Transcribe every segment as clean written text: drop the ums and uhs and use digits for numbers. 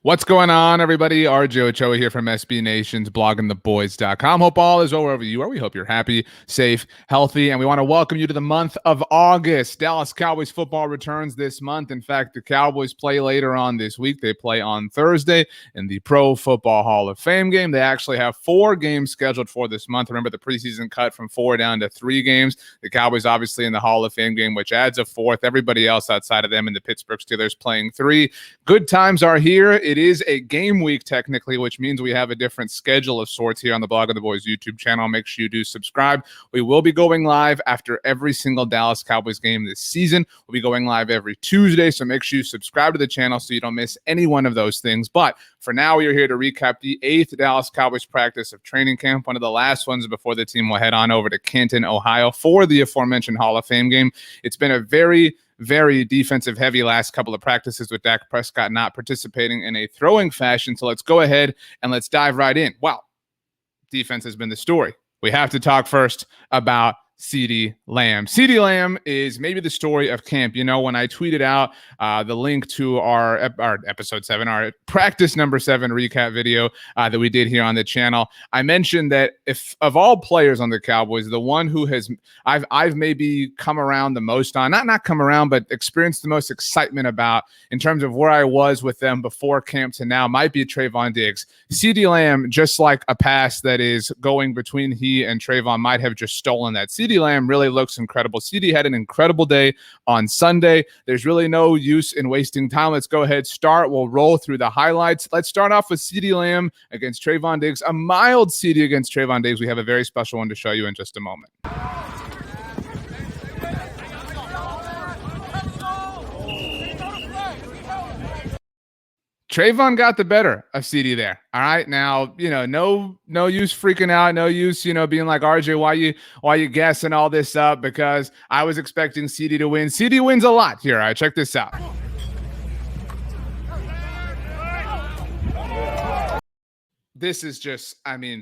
What's going on, everybody? RJ Ochoa here from SB Nation's bloggingtheboys.com. Hope all is well wherever you are. We hope you're happy, safe, healthy, and we want to welcome you to the month of August. Dallas Cowboys football returns this month. In fact, the Cowboys play later on this week. They play on Thursday in the Pro Football Hall of Fame game. They actually have 4 games scheduled for this month. Remember, the preseason cut from 4 down to 3 games. The Cowboys obviously in the Hall of Fame game, which adds a 4th. Everybody else outside of them in the Pittsburgh Steelers playing 3. Good times are here. It is a game week technically, which means we have a different schedule of sorts here on the Blog of the Boys YouTube channel. Make sure you do subscribe. We will be going live after every single Dallas Cowboys game this season. We'll be going live every Tuesday, so make sure you subscribe to the channel so you don't miss any one of those things. But for now, we are here to recap the 8th Dallas Cowboys practice of training camp, one of the last ones before the team will head on over to Canton, Ohio for the aforementioned Hall of Fame game. It's been a very defensive heavy last couple of practices with Dak Prescott not participating in a throwing fashion. So let's go ahead and let's dive right in. Well, defense has been the story. We have to talk first about CeeDee Lamb. CeeDee Lamb is maybe the story of camp. You know, when I tweeted out the link to our episode 7, our practice number 7 recap video that we did here on the channel, I mentioned that if of all players on the Cowboys, the one who has I've maybe come around the most on, not come around, but experienced the most excitement about in terms of where I was with them before camp to now might be Trayvon Diggs. CeeDee Lamb, just like a pass that is going between he and Trayvon, might have just stolen that. CeeDee Lamb really looks incredible. CeeDee had an incredible day on Sunday. There's really no use in wasting time. Let's go ahead, start. We'll roll through the highlights. Let's start off with CeeDee Lamb against Trayvon Diggs. A mild CeeDee against Trayvon Diggs. We have a very special one to show you in just a moment. Trayvon got the better of CeeDee there. All right. Now, you know, no use freaking out. No use, being like, RJ, why you guessing all this up? Because I was expecting CeeDee to win. CeeDee wins a lot here. All right, check this out. This is just,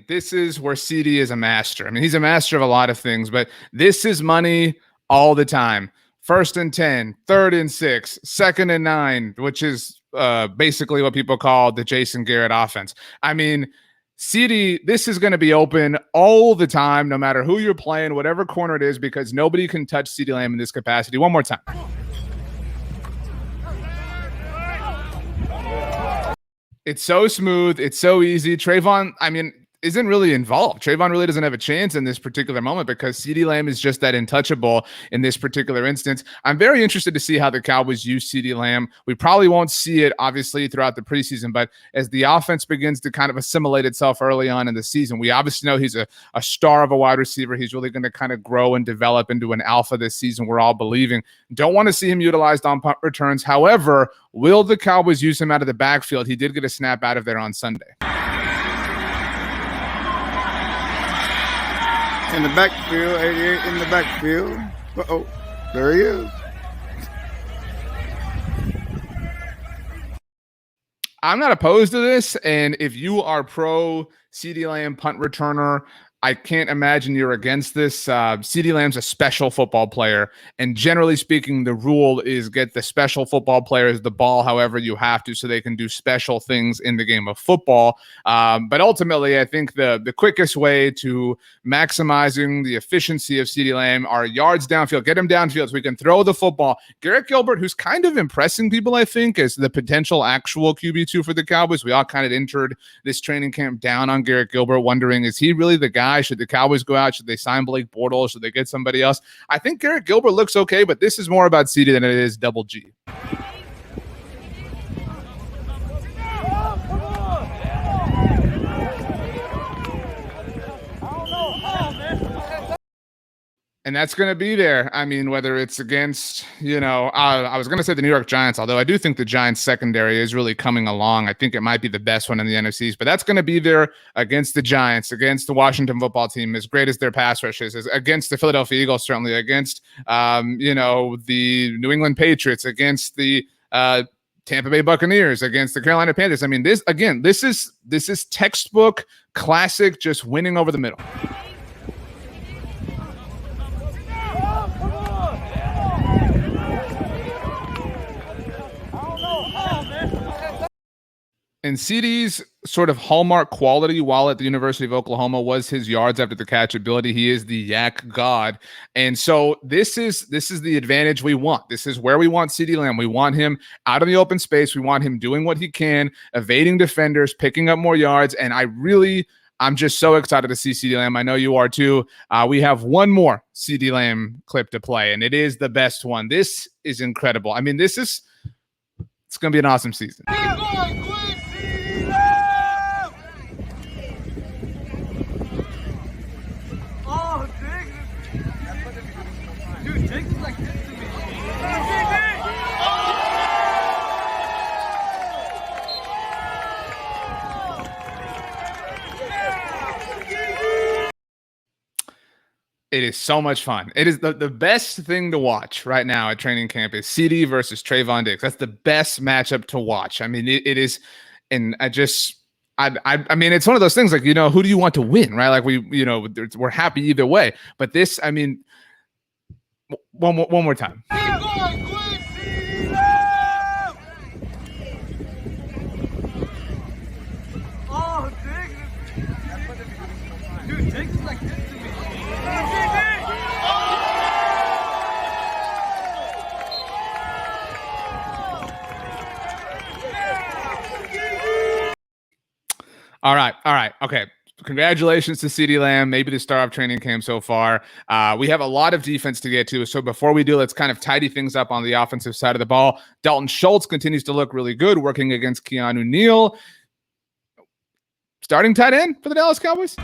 this is where CeeDee is a master. He's a master of a lot of things, but this is money all the time. 1st and 10, 3rd and 6, 2nd and 9, which is basically what people call the Jason Garrett offense. CeeDee, this is going to be open all the time, no matter who you're playing, whatever corner it is, because nobody can touch CeeDee Lamb in this capacity. One more time. It's so smooth. It's so easy. Trayvon, isn't really involved. Trayvon really doesn't have a chance in this particular moment because CeeDee Lamb is just that untouchable in this particular instance. I'm very interested to see how the Cowboys use CeeDee Lamb. We probably won't see it, obviously, throughout the preseason, but as the offense begins to kind of assimilate itself early on in the season, we obviously know he's a star of a wide receiver. He's really going to kind of grow and develop into an alpha this season, we're all believing. Don't want to see him utilized on punt returns. However, will the Cowboys use him out of the backfield? He did get a snap out of there on Sunday. In the backfield, 88 in the backfield. Uh-oh, there he is. I'm not opposed to this, and if you are pro CeeDee Lamb punt returner, I can't imagine you're against this. CeeDee Lamb's a special football player, and generally speaking, the rule is get the special football players the ball however you have to so they can do special things in the game of football. But ultimately, I think the quickest way to maximizing the efficiency of CeeDee Lamb are yards downfield. Get him downfield so we can throw the football. Garrett Gilbert, who's kind of impressing people, I think, as the potential actual QB2 for the Cowboys. We all kind of entered this training camp down on Garrett Gilbert, wondering, is he really the guy? Should the Cowboys go out? Should they sign Blake Bortles? Should they get somebody else? I think Garrett Gilbert looks okay, but this is more about CeeDee than it is Double G. And that's going to be there. Whether it's against, I was going to say the New York Giants, although I do think the Giants secondary is really coming along. I think it might be the best one in the NFCs, but that's going to be there against the Giants, against the Washington football team, as great as their pass rush is, against the Philadelphia Eagles, certainly against, the New England Patriots, against the Tampa Bay Buccaneers, against the Carolina Panthers. This is textbook classic, just winning over the middle. And CeeDee's sort of hallmark quality while at the University of Oklahoma was his yards after the catch ability. He is the yak god. And so this is the advantage we want. This is where we want CeeDee Lamb. We want him out of the open space. We want him doing what he can, evading defenders, picking up more yards. And I'm just so excited to see CeeDee Lamb. I know you are too. We have one more CeeDee Lamb clip to play, and it is the best one. This is incredible. I mean, it's going to be an awesome season. It is so much fun. It is the best thing to watch right now at training camp is CeeDee versus Trayvon Diggs. That's the best matchup to watch. I mean, it is, and I mean, it's one of those things like, who do you want to win, right? Like we're happy either way. But this, I mean, one more time. All right. Okay. Congratulations to CeeDee Lamb, maybe the star of training camp so far. We have a lot of defense to get to. So before we do, let's kind of tidy things up on the offensive side of the ball. Dalton Schultz continues to look really good, working against Keanu Neil. Starting tight end for the Dallas Cowboys.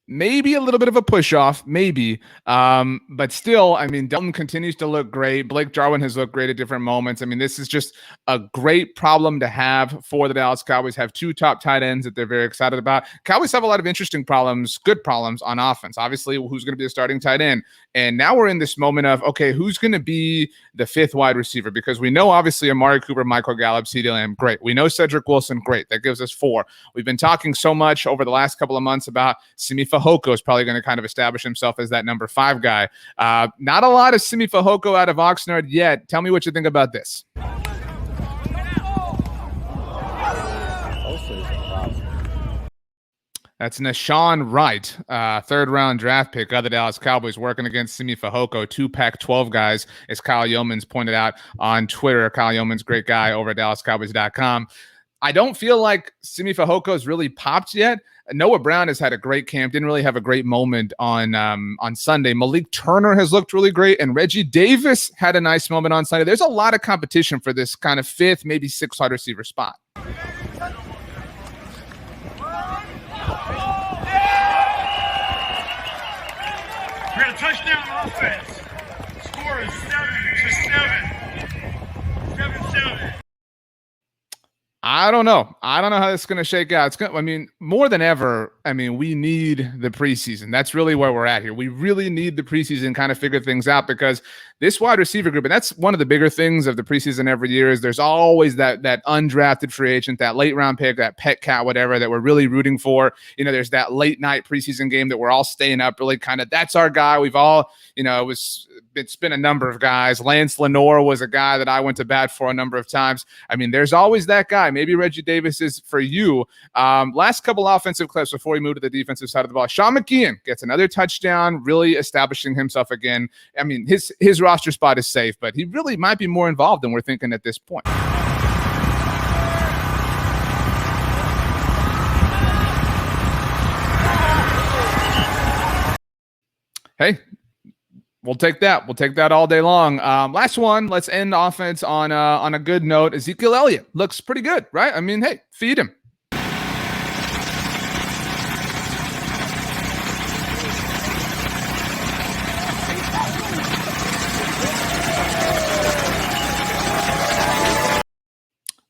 Maybe a little bit of a push-off, maybe. But still, I mean, Dalton continues to look great. Blake Jarwin has looked great at different moments. I mean, this is just a great problem to have for the Dallas Cowboys. Have two top tight ends that they're very excited about. Cowboys have a lot of interesting problems, good problems on offense. Obviously, who's going to be the starting tight end? And now we're in this moment of, okay, who's going to be the fifth wide receiver? Because we know, obviously, Amari Cooper, Michael Gallup, CeeDee Lamb, great. We know Cedric Wilson, great. That gives us four. We've been talking so much over the last couple of months about Simi Fehoko is probably going to kind of establish himself as that number 5 guy. Not a lot of Simi Fehoko out of Oxnard yet. Tell me what you think about this. That's Nashawn Wright, third-round draft pick of the Dallas Cowboys, working against Simi Fehoko, 2 Pac-12 guys, as Kyle Youmans pointed out on Twitter. Kyle Youmans, great guy over at DallasCowboys.com. I don't feel like Simi Fehoko has really popped yet. Noah Brown has had a great camp, didn't really have a great moment on Sunday. Malik Turner has looked really great, and Reggie Davis had a nice moment on Sunday. There's a lot of competition for this kind of 5th, maybe 6th wide receiver spot. We got a touchdown offense. Score is 7-7. 7-7. I don't know how this is going to shake out. More than ever, we need the preseason. That's really where we're at here. We really need the preseason kind of figure things out, because this wide receiver group, and that's one of the bigger things of the preseason every year, is there's always that undrafted free agent, that late round pick, that pet cat, whatever, that we're really rooting for. There's that late night preseason game that we're all staying up really kind of, that's our guy. We've all, it's been a number of guys. Lance Lenore was a guy that I went to bat for a number of times. There's always that guy. Maybe Reggie Davis is for you. Last couple offensive clips before we move to the defensive side of the ball. Sean McKeon gets another touchdown, really establishing himself again. His roster spot is safe, but he really might be more involved than we're thinking at this point. Hey, we'll take that. We'll take that all day long. Last one. Let's end offense on a good note. Ezekiel Elliott looks pretty good, right? Hey, feed him.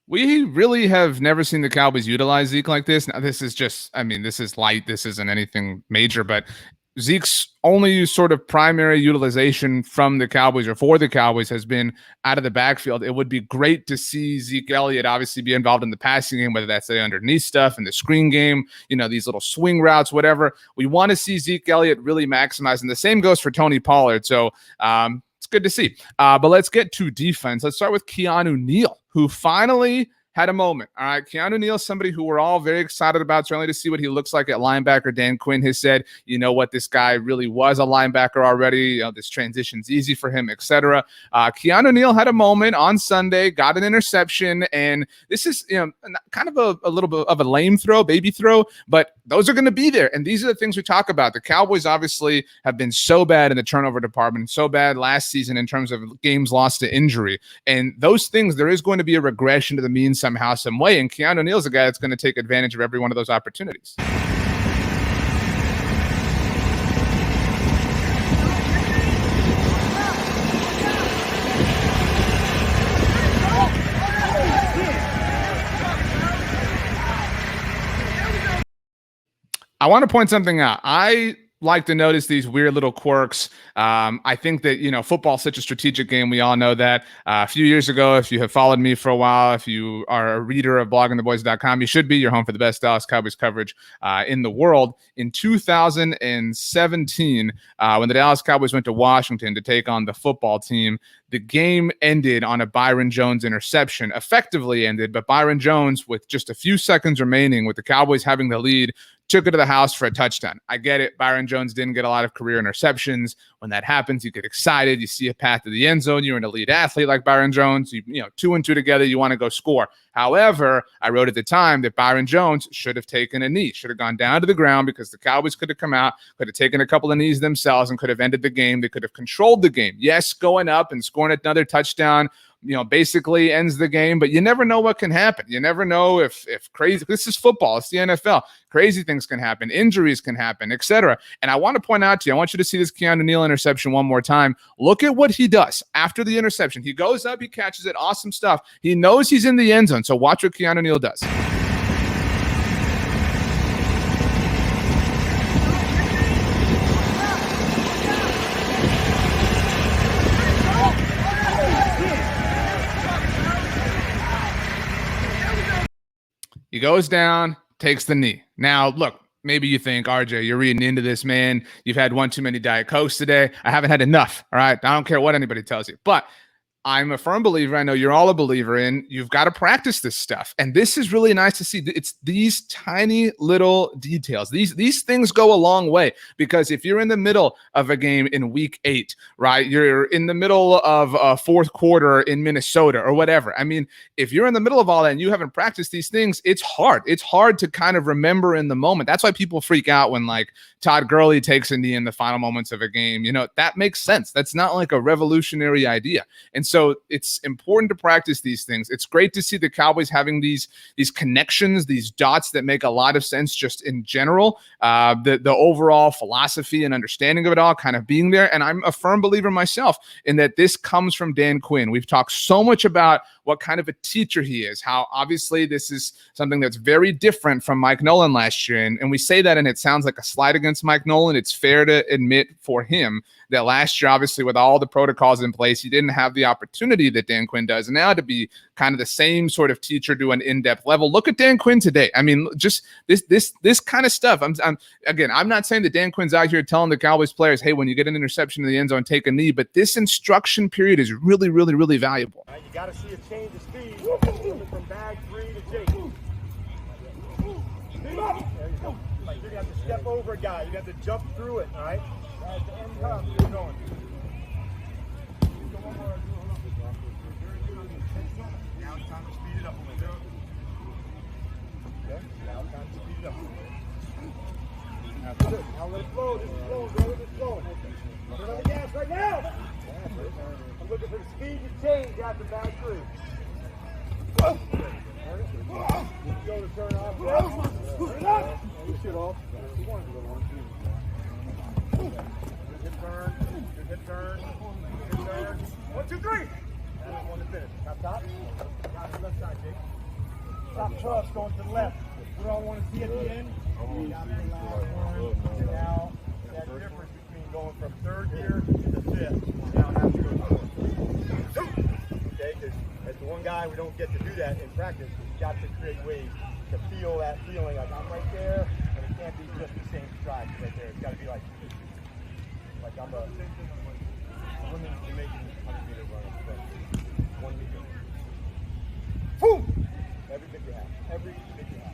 We really have never seen the Cowboys utilize Zeke like this. Now, this is just, this is light. This isn't anything major, but Zeke's only sort of primary utilization from the Cowboys or for the Cowboys has been out of the backfield. It would be great to see Zeke Elliott obviously be involved in the passing game, whether that's the underneath stuff in the screen game, these little swing routes, whatever. We want to see Zeke Elliott really maximize. And the same goes for Tony Pollard. So it's good to see. But let's get to defense. Let's start with Keanu Neil, who finally had a moment. All right. Keanu Neil, somebody who we're all very excited about, certainly to see what he looks like at linebacker. Dan Quinn has said, this guy really was a linebacker already. This transition's easy for him, etc. Keanu Neil had a moment on Sunday, got an interception, and this is, kind of a little bit of a lame throw, baby throw, but those are going to be there. And these are the things we talk about. The Cowboys obviously have been so bad in the turnover department, so bad last season in terms of games lost to injury. And those things, there is going to be a regression to the mean somehow, some way. And Keanu Neal's a guy that's going to take advantage of every one of those opportunities. I want to point something out. I like to notice these weird little quirks. I think that, football is such a strategic game. We all know that. A few years ago, if you have followed me for a while, if you are a reader of bloggingtheboys.com, you should be. You're home for the best Dallas Cowboys coverage in the world. In 2017, when the Dallas Cowboys went to Washington to take on the football team, the game ended on a Byron Jones interception, effectively ended, but Byron Jones, with just a few seconds remaining, with the Cowboys having the lead, took it to the house for a touchdown. I get it. Byron Jones didn't get a lot of career interceptions. When that happens, you get excited. You see a path to the end zone. You're an elite athlete like Byron Jones. You 2 and 2 together, you want to go score. However, I wrote at the time that Byron Jones should have taken a knee, should have gone down to the ground, because the Cowboys could have come out, could have taken a couple of knees themselves and could have ended the game. They could have controlled the game. Yes, going up and scoring another touchdown, basically ends the game, but you never know what can happen. You never know if crazy, this is football, it's the NFL. Crazy things can happen, injuries can happen, etc. And I want to point out to you, I want you to see this Keanu Neal interception one more time. Look at what he does after the interception. He goes up, he catches it, awesome stuff. He knows he's in the end zone, so watch what Keanu Neal does. He goes down, takes the knee. Now, look, maybe you think, RJ, you're reading into this, man. You've had one too many Diet Cokes today. I haven't had enough, all right? I don't care what anybody tells you. But I'm a firm believer. I know you're all a believer in. You've got to practice this stuff. And this is really nice to see. It's these tiny little details. These things go a long way, because if you're in the middle of a game in week 8, right, you're in the middle of a fourth quarter in Minnesota or whatever. I mean, if you're in the middle of all that and you haven't practiced these things, it's hard. It's hard to kind of remember in the moment. That's why people freak out when like Todd Gurley takes a knee in the final moments of a game. That makes sense. That's not like a revolutionary idea. And so it's important to practice these things. It's great to see the Cowboys having these connections, these dots that make a lot of sense just in general. The overall philosophy and understanding of it all kind of being there. And I'm a firm believer myself in that this comes from Dan Quinn. We've talked so much about what kind of a teacher he is, how obviously this is something that's very different from Mike Nolan last year. And we say that and it sounds like a slight against Mike Nolan. It's fair to admit for him that last year, obviously with all the protocols in place, he didn't have the opportunity that Dan Quinn does now to be kind of the same sort of teacher to an in-depth level. Look at Dan Quinn today. I mean, just this kind of stuff. I'm not saying that Dan Quinn's out here telling the Cowboys players, hey, when you get an interception in the end zone, take a knee, but this instruction period is really, really, really valuable. You got to see a change of speed from bag 3 to Jake. There you go. Like you're going to have to step over a guy. You have to jump through it, all right? As the end comes, you're going. Now it's time to speed it up a little bit. Okay, now it's time to speed it up a little bit. That's good. Now let it flow. This is flowing, brother. This is flowing. Turn on the gas right now. I'm looking for the speed to change after bag 3. Go to turn off. Turn it up. You shoot off. You want to go on. Good turn. Good turn. Good turn. 1, 2, 3. That's one to finish. Top. Got the left side, Jake. Top cross going to the left. We all want to see at the end. Now, that difference between going from third gear to fifth. Now have to go fourth. Okay, because as the one guy, we don't get to do that in practice. We've got to create ways to feel that feeling like I'm right there, and it can't be just the same stride right there. It's got to be like I'm a women's Jamaican 100-meter runner. But 1 meter. Boom! Every bit you have. Every bit you have.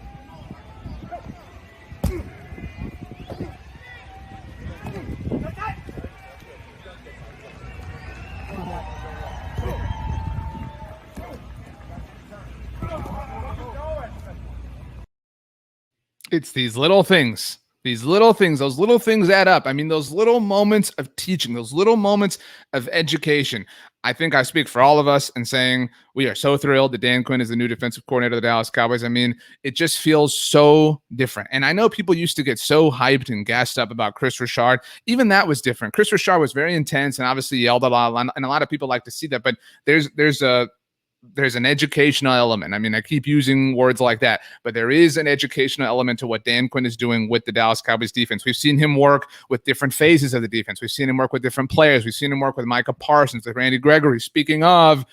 It's these little things. These little things, those little things add up. I mean, those little moments of teaching, those little moments of education. I think I speak for all of us in saying we are so thrilled that Dan Quinn is the new defensive coordinator of the Dallas Cowboys. I mean, it just feels so different. And I know people used to get so hyped and gassed up about Chris Richard. Even that was different. Chris Richard was very intense and obviously yelled a lot, and a lot of people like to see that. But there's an educational element. I mean, I keep using words like that, but there is an educational element to what Dan Quinn is doing with the Dallas Cowboys defense. We've seen him work with different phases of the defense. We've seen him work with different players. We've seen him work with Micah Parsons, with Randy Gregory. Speaking of,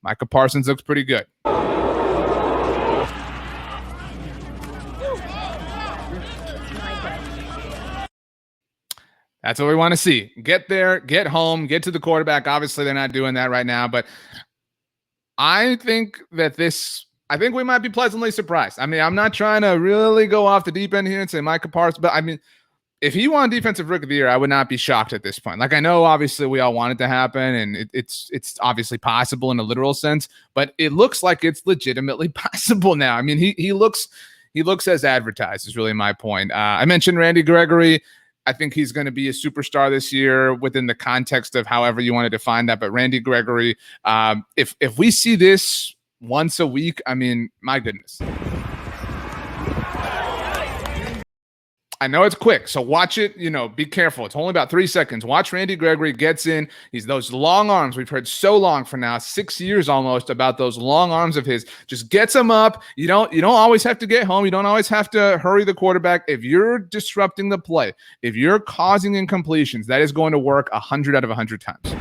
Micah Parsons looks pretty good. That's what we want to see. Get there, get home, get to the quarterback. Obviously, they're not doing that right now, but I think we might be pleasantly surprised. I mean, I'm not trying to really go off the deep end here and say Micah Parsons, but I mean, if he won Defensive Rookie of the Year, I would not be shocked at this point. Like, I know obviously we all want it to happen, and it's obviously possible in a literal sense, but it looks like it's legitimately possible now. I mean, he looks as advertised is really my point. I mentioned Randy Gregory. I think he's going to be a superstar this year within the context of however you want to define that. But Randy Gregory, if we see this once a week, I mean, my goodness. I know it's quick, so watch it, be careful. It's only about 3 seconds. Watch Randy Gregory gets in. He's those long arms. We've heard so long for now, 6 years almost, about those long arms of his. Just gets them up. You don't always have to get home. You don't always have to hurry the quarterback. If you're disrupting the play, if you're causing incompletions, that is going to work 100 out of 100 times.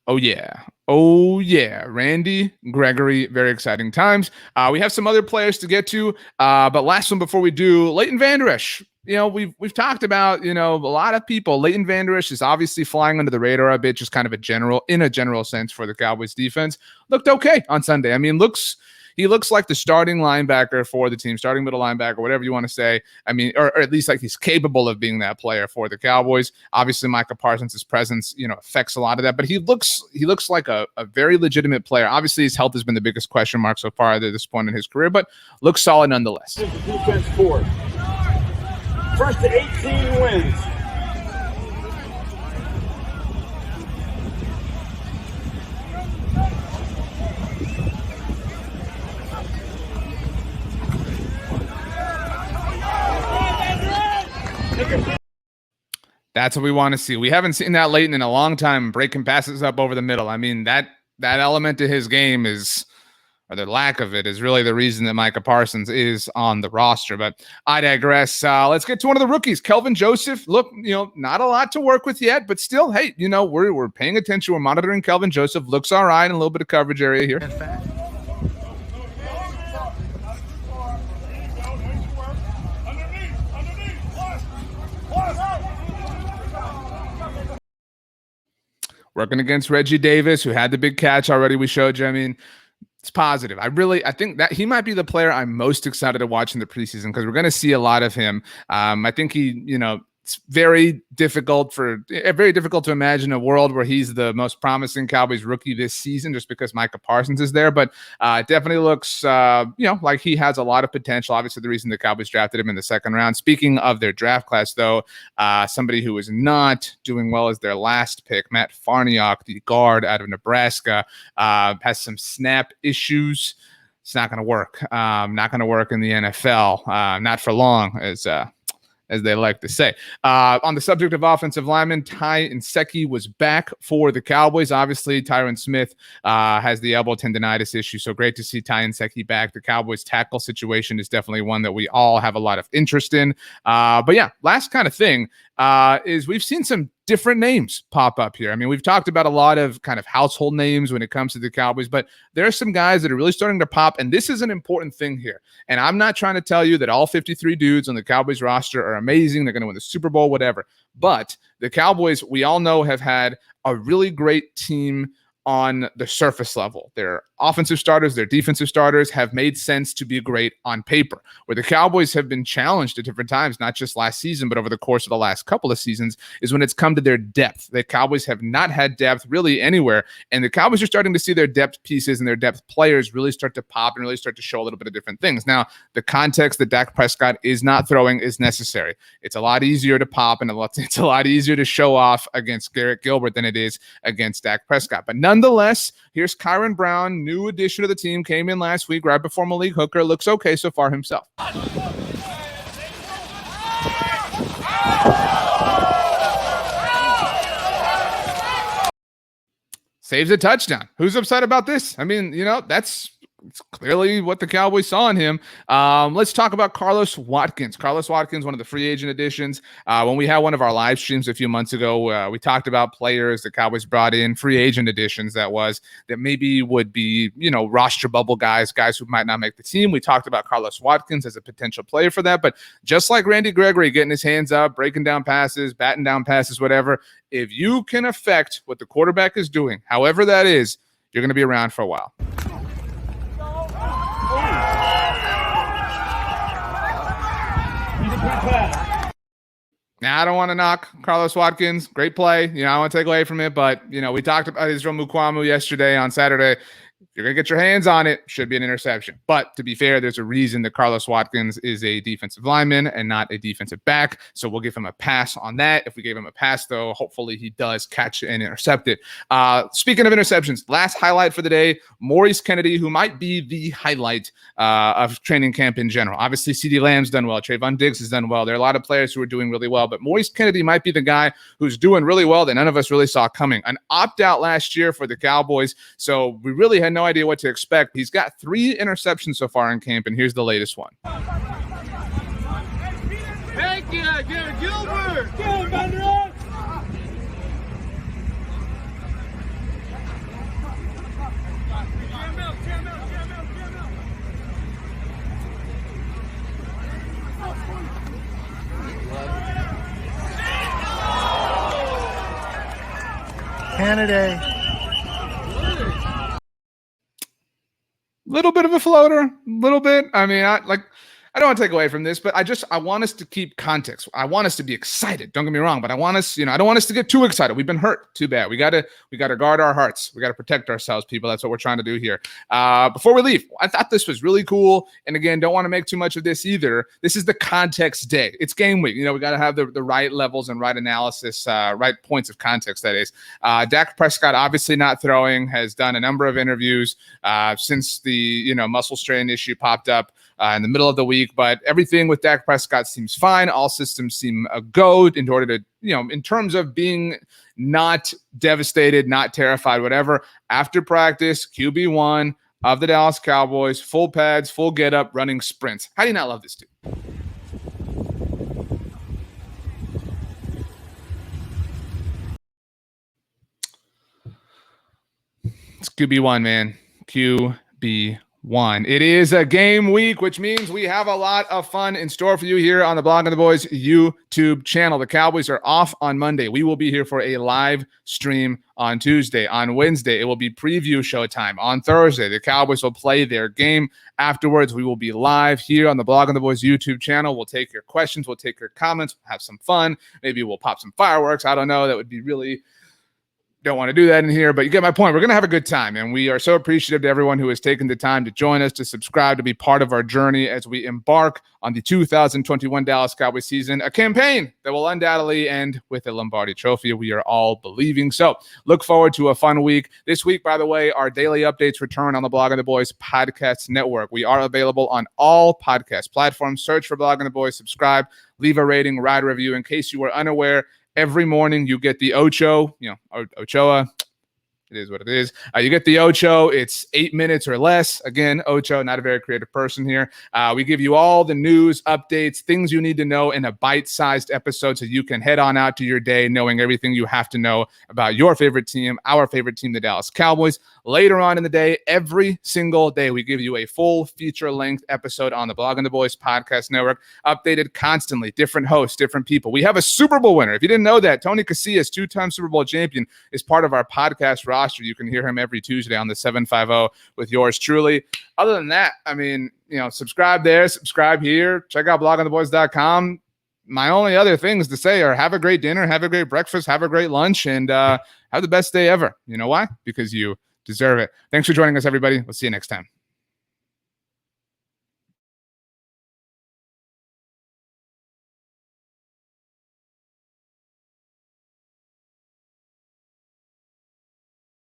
Oh, yeah. Randy Gregory, very exciting times. We have some other players to get to, but last one before we do, Leighton Vander Esch. We've talked about, a lot of people. Leighton Vander Esch is obviously flying under the radar a bit, just kind of in a general sense for the Cowboys defense. Looked okay on Sunday. I mean, he looks like the starting linebacker for the team, starting middle linebacker, whatever you want to say. I mean, or at least like he's capable of being that player for the Cowboys. Obviously, Micah Parsons' presence, affects a lot of that, but he looks like a very legitimate player. Obviously, his health has been the biggest question mark so far at this point in his career, but looks solid nonetheless. Defense forward. First to 18 wins. That's what we want to see. We haven't seen that Leighton in a long time, breaking passes up over the middle. I mean, that element to his game is, or the lack of it, is really the reason that Micah Parsons is on the roster. But I digress. Let's get to one of the rookies, Kelvin Joseph. Look, not a lot to work with yet, but still, hey, we're paying attention. We're monitoring Kelvin Joseph. Looks all right in a little bit of coverage area here. Working against Reggie Davis, who had the big catch already we showed you. I mean, it's positive. I think that he might be the player I'm most excited to watch in the preseason because we're going to see a lot of him. I think it's very difficult to imagine a world where he's the most promising Cowboys rookie this season just because Micah Parsons is there. But it definitely looks, like he has a lot of potential. Obviously, the reason the Cowboys drafted him in the second round. Speaking of their draft class, though, somebody who is not doing well is their last pick, Matt Farniok, the guard out of Nebraska, has some snap issues. It's not going to work. Not going to work in the NFL. Not for long, as they like to say. On the subject of offensive linemen, Ty Nsekhe was back for the Cowboys. Obviously, Tyron Smith has the elbow tendonitis issue, so great to see Ty Nsekhe back. The Cowboys tackle situation is definitely one that we all have a lot of interest in. But yeah, last kind of thing is we've seen some different names pop up here. I mean, we've talked about a lot of kind of household names when it comes to the Cowboys, but there are some guys that are really starting to pop, and this is an important thing here. And I'm not trying to tell you that all 53 dudes on the Cowboys roster are amazing, they're going to win the Super Bowl, whatever. But the Cowboys, we all know, have had a really great team on the surface level. Their offensive starters, their defensive starters have made sense to be great on paper. Where the Cowboys have been challenged at different times, not just last season, but over the course of the last couple of seasons, is when it's come to their depth. The Cowboys have not had depth really anywhere, and the Cowboys are starting to see their depth pieces and their depth players really start to pop and really start to show a little bit of different things. Now, the context that Dak Prescott is not throwing is necessary. It's a lot easier to pop and it's a lot easier to show off against Garrett Gilbert than it is against Dak Prescott. But nonetheless, here's Kyron Brown, new addition to the team, came in last week right before Malik Hooker. Looks okay so far himself. Saves a touchdown. Who's upset about this? I mean, it's clearly what the Cowboys saw in him. Let's talk about Carlos Watkins. Carlos Watkins, one of the free agent additions. When we had one of our live streams a few months ago, we talked about players the Cowboys brought in, free agent additions that maybe would be, roster bubble guys who might not make the team. We talked about Carlos Watkins as a potential player for that. But just like Randy Gregory getting his hands up, breaking down passes, batting down passes, whatever, if you can affect what the quarterback is doing, however that is, you're going to be around for a while. Now, I don't want to knock Carlos Watkins. Great play. I want to take away from it. But, we talked about Israel Mukuamu yesterday on Saturday. You're going to get your hands on it. Should be an interception. But to be fair, there's a reason that Carlos Watkins is a defensive lineman and not a defensive back. So we'll give him a pass on that. If we gave him a pass, though, hopefully he does catch and intercept it. Speaking of interceptions, last highlight for the day, Maurice Kennedy, who might be the highlight of training camp in general. Obviously, CeeDee Lamb's done well. Trayvon Diggs has done well. There are a lot of players who are doing really well. But Maurice Kennedy might be the guy who's doing really well that none of us really saw coming. An opt-out last year for the Cowboys. So we really had no idea what to expect. He's got 3 interceptions so far in camp, and here's the latest one. Thank you, Garrett Gilbert. Get him, Bender. Kennedy. Little bit of a floater, little bit. I mean, I don't want to take away from this, but I want us to keep context. I want us to be excited. Don't get me wrong, but I want us, I don't want us to get too excited. We've been hurt too bad. We gotta guard our hearts. We gotta protect ourselves, people. That's what we're trying to do here. Before we leave, I thought this was really cool. And again, don't want to make too much of this either. This is the context day. It's game week. We got to have the right levels and right analysis, right points of context, that is. Dak Prescott, obviously not throwing, has done a number of interviews since the, muscle strain issue popped up in the middle of the week. But everything with Dak Prescott seems fine. All systems seem a go in order to, in terms of being not devastated, not terrified, whatever. After practice, QB1 of the Dallas Cowboys, full pads, full get up, running sprints. How do you not love this dude? It's QB1, man. QB1. It is a game week, which means we have a lot of fun in store for you here on the Blogging the Boys YouTube channel. The Cowboys are off on Monday. We will be here for a live stream on Tuesday. On Wednesday, it will be preview show time. On Thursday, the Cowboys will play their game. Afterwards, we will be live here on the Blogging the Boys YouTube channel. We'll take your questions. We'll take your comments. We'll have some fun. Maybe we'll pop some fireworks. I don't know. That would be really... Don't want to do that in here, but you get my point. We're going to have a good time, and we are so appreciative to everyone who has taken the time to join us, to subscribe, to be part of our journey as we embark on the 2021 Dallas Cowboys season, a campaign that will undoubtedly end with a Lombardi trophy. We are all believing. So look forward to a fun week. This week, by the way, our daily updates return on the Blogging the Boys podcast network. We are available on all podcast platforms. Search for Blogging the Boys, subscribe, leave a rating, write a review. In case you were unaware, every morning you get the Ocho, Ochoa. It is what it is. You get the Ocho. It's 8 minutes or less. Again, Ocho, not a very creative person here. We give you all the news, updates, things you need to know in a bite-sized episode so you can head on out to your day knowing everything you have to know about your favorite team, our favorite team, the Dallas Cowboys. Later on in the day, every single day, we give you a full feature-length episode on the Blogging the Boys podcast network, updated constantly, different hosts, different people. We have a Super Bowl winner. If you didn't know that, Tony Casillas, two-time Super Bowl champion, is part of our podcast roster. You can hear him every Tuesday on the 750 with yours truly. Other than that, I mean, subscribe there, subscribe here, check out bloggingtheboys.com. My only other things to say are have a great dinner, have a great breakfast, have a great lunch, and have the best day ever. You know why? Because you deserve it. Thanks for joining us, everybody. We'll see you next time.